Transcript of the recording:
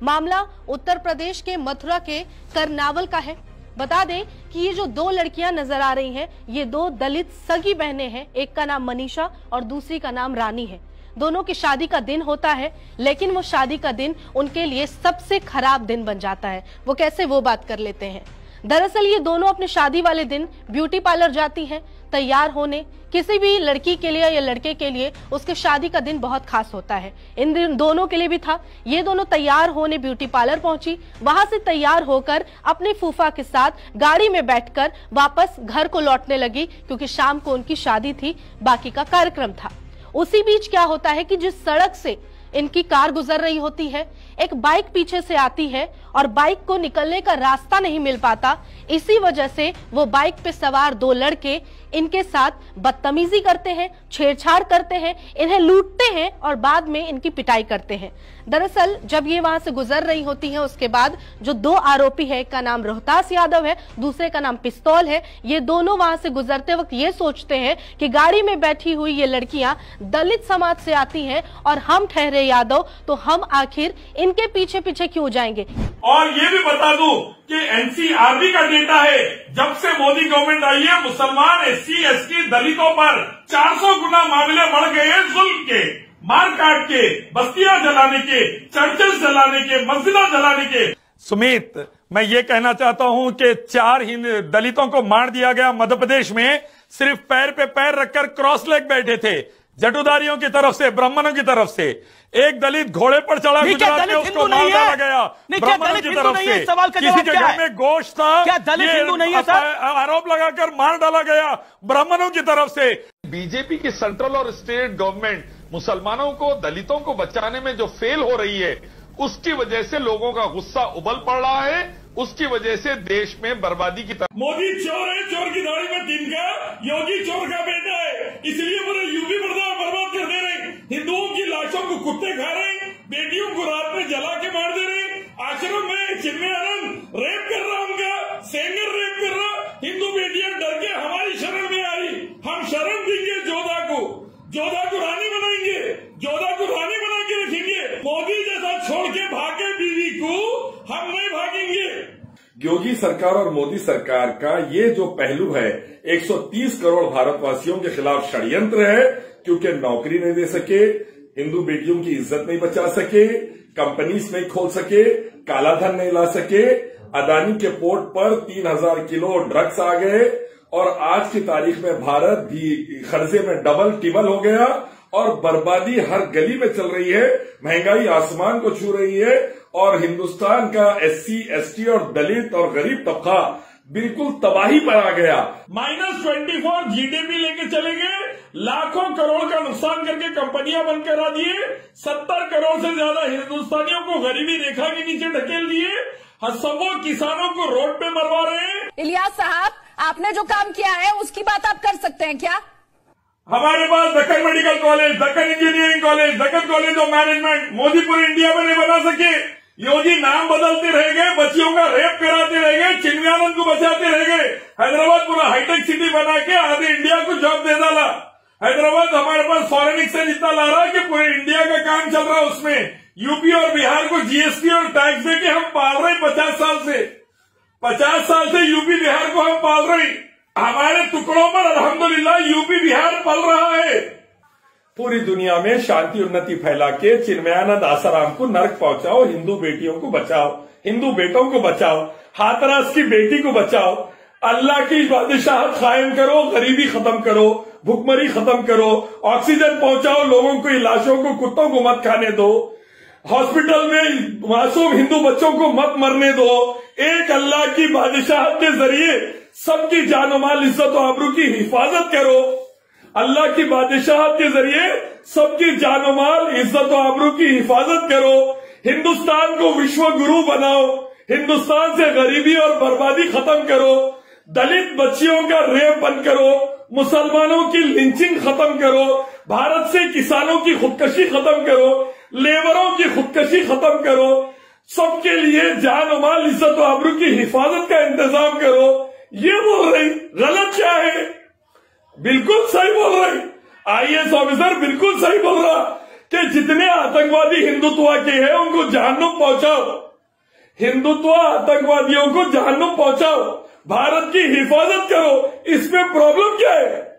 मामला उत्तर प्रदेश के मथुरा के करनावल का है। बता दें कि ये जो दो लड़कियां नजर आ रही हैं, ये दो दलित सगी बहनें हैं। एक का नाम मनीषा और दूसरी का नाम रानी है। दोनों की शादी का दिन होता है, लेकिन वो शादी का दिन उनके लिए सबसे खराब दिन बन जाता है। वो कैसे, वो बात कर लेते हैं। दरअसल ये दोनों अपने शादी वाले दिन ब्यूटी पार्लर जाती हैं तैयार होने। किसी भी लड़की के लिए या लड़के के लिए उसके शादी का दिन बहुत खास होता है। इन दोनों के लिए भी था। ये दोनों तैयार होने ब्यूटी पार्लर पहुंची। वहां से तैयार होकर अपने फूफा के साथ गाड़ी में बैठकर वापस घर को लौटने लगी, क्योंकि शाम को उनकी शादी थी, बाकी का कार्यक्रम था। उसी बीच क्या होता है कि जिस सड़क से इनकी कार गुजर रही होती है, एक बाइक पीछे से आती है और बाइक को निकलने का रास्ता नहीं मिल पाता। इसी वजह से वो बाइक पे सवार दो लड़के इनके साथ बदतमीजी करते हैं, छेड़छाड़ करते हैं, इन्हें लूटते हैं और बाद में इनकी पिटाई करते हैं। दरअसल जब ये वहां से गुजर रही होती हैं, उसके बाद जो दो आरोपी है, एक का नाम रोहतास यादव है, दूसरे का नाम पिस्तौल है, ये दोनों वहां से गुजरते वक्त ये सोचते हैं कि गाड़ी में बैठी हुई ये लड़कियां दलित समाज से आती हैं और हम ठहरे यादव, तो हम आखिर इनके पीछे पीछे क्यों जाएंगे। और ये भी बता दूं कि एनसीआरबी का डेटा है, जब से मोदी गवर्नमेंट आई है, मुसलमान, एससी, एसटी, दलितों पर 400 गुना मामले बढ़ गए हैं। जुल्म के, मार काट के, बस्तियां जलाने के, चर्चेस जलाने के, मस्जिदा जलाने के। सुमित, मैं ये कहना चाहता हूं कि 4 दलितों को मार दिया गया मध्य प्रदेश में, सिर्फ पैर पे पैर रखकर क्रॉस लेग बैठे थे, जटुदारियों की तरफ से, ब्राह्मणों की तरफ से। एक दलित घोड़े पर चढ़ा गुजरात में, उसको मार डाला गया ब्राह्मणों की तरफ से। किसी के घर में गोश्त था, क्या दलित हिंदू नहीं है सर? आरोप लगाकर मार डाला गया ब्राह्मणों की तरफ से। बीजेपी की सेंट्रल और स्टेट गवर्नमेंट मुसलमानों को, दलितों को बचाने में जो फेल हो रही है, उसकी वजह से लोगों का गुस्सा उबल पड़ रहा है। उसकी वजह से देश में बर्बादी की तरफ। मोदी चोर है, चोर की दाढ़ी में तिनका, योगी चोर का बेटा है, इसलिए पूरे यूपी बर्बाद कर दे रहे। हिंदुओं की लाशों को कुत्ते खा रहे, बेटियों को रात में जला के मार दे रहे। आश्रम में चिन्मयानंद रेप कर रहा, उनका सेंगर रेप कर रहा। हिंदू बेटियां डर के हमारी शरण में आई। हम शरण देंगे जोधा को रानी बनाएंगे, जोधा को रानी बना के रखेंगे। मोदी जैसा छोड़ के भागे बीवी को हम नहीं भागेंगे। योगी सरकार और मोदी सरकार का ये जो पहलू है, 130 करोड़ भारतवासियों के खिलाफ षड्यंत्र है, क्योंकि नौकरी नहीं दे सके, हिंदू बेटियों की इज्जत नहीं बचा सके, कंपनीज नहीं खोल सके, काला धन नहीं ला सके, अदानी के पोर्ट पर 3000 किलो ड्रग्स आ गए और आज की तारीख में भारत भी खर्चे में डबल टिबल हो गया और बर्बादी हर गली में चल रही है। महंगाई आसमान को छू रही है और हिंदुस्तान का एससी, एसटी और दलित और गरीब तबका बिल्कुल तबाही पर आ गया। -24 जीडीपी लेके चले गए, लाखों करोड़ का नुकसान करके कंपनियां बंद करा दिए, 70 करोड़ से ज्यादा हिंदुस्तानियों को गरीबी रेखा के नीचे ढकेल दिए, हसबों किसानों को रोड पे मरवा रहे हैं। इलियास साहब, आपने जो काम किया है उसकी बात आप कर सकते हैं क्या? हमारे पास Deccan medical college, Deccan engineering college, Deccan college of management, Modi पूरे इंडिया में नहीं बना सके। योगी नाम बदलते रह गए, बच्चियों का रेप कराते रह गए, चिन्मयानंद को बचाते रह गए। हैदराबाद पूरा हाईटेक सिटी बना के आधे इंडिया को जॉब दे डाला। हैदराबाद हमारे पास फॉरेन एक्सचेंज इतना ला रहा है कि पूरे इंडिया का काम चल रहा है उसमें। यूपी और बिहार को जीएसटी और टैक्स दे के हम पाल रहे 50 साल से। 50 साल से यूपी बिहार को हम पाल रहे। हमारे टुकड़ों पर अल्हम्दुलिल्लाह यूपी बिहार पल रहा है। पूरी दुनिया में शांति उन्नति फैला के चिन्मयानंद आसाराम को नर्क पहुंचाओ, हिंदू बेटियों को बचाओ, हिंदू बेटों को बचाओ, हाथरस की बेटी को बचाओ, अल्लाह की बादशाहत कायम करो, गरीबी खत्म करो, भुखमरी खत्म करो, ऑक्सीजन पहुंचाओ लोगों को, लाशों को, कुत्तों को मत खाने दो, हॉस्पिटल में मासूम हिंदू बच्चों को मत मरने दो। एक अल्लाह की बादशाहत के जरिए सबकी जान माल, इज्जत और आबरू की हिफाजत करो। अल्लाह की बादशाहत के जरिए सबकी जान माल, इज्जत और आबरू की हिफाजत करो। हिंदुस्तान को विश्व गुरु बनाओ, हिंदुस्तान से गरीबी और बर्बादी खत्म करो, दलित बच्चियों का रेप बंद करो, मुसलमानों की लिंचिंग खत्म करो, भारत से किसानों की खुदकशी खत्म करो, लेबरों की खुदकशी खत्म करो, सबके लिए जान और माल, इज्जत और आबरू की हिफाजत का इंतजाम करो। ये बोल रही, गलत क्या है? बिल्कुल सही बोल रही। आईएएस ऑफिसर बिल्कुल सही बोल रहा कि जितने आतंकवादी हिंदुत्व के हैं उनको जहन्नुम पहुंचाओ, हिंदुत्व आतंकवादियों को जहन्नुम पहुंचाओ, भारत की हिफाजत करो, इसमें प्रॉब्लम क्या है?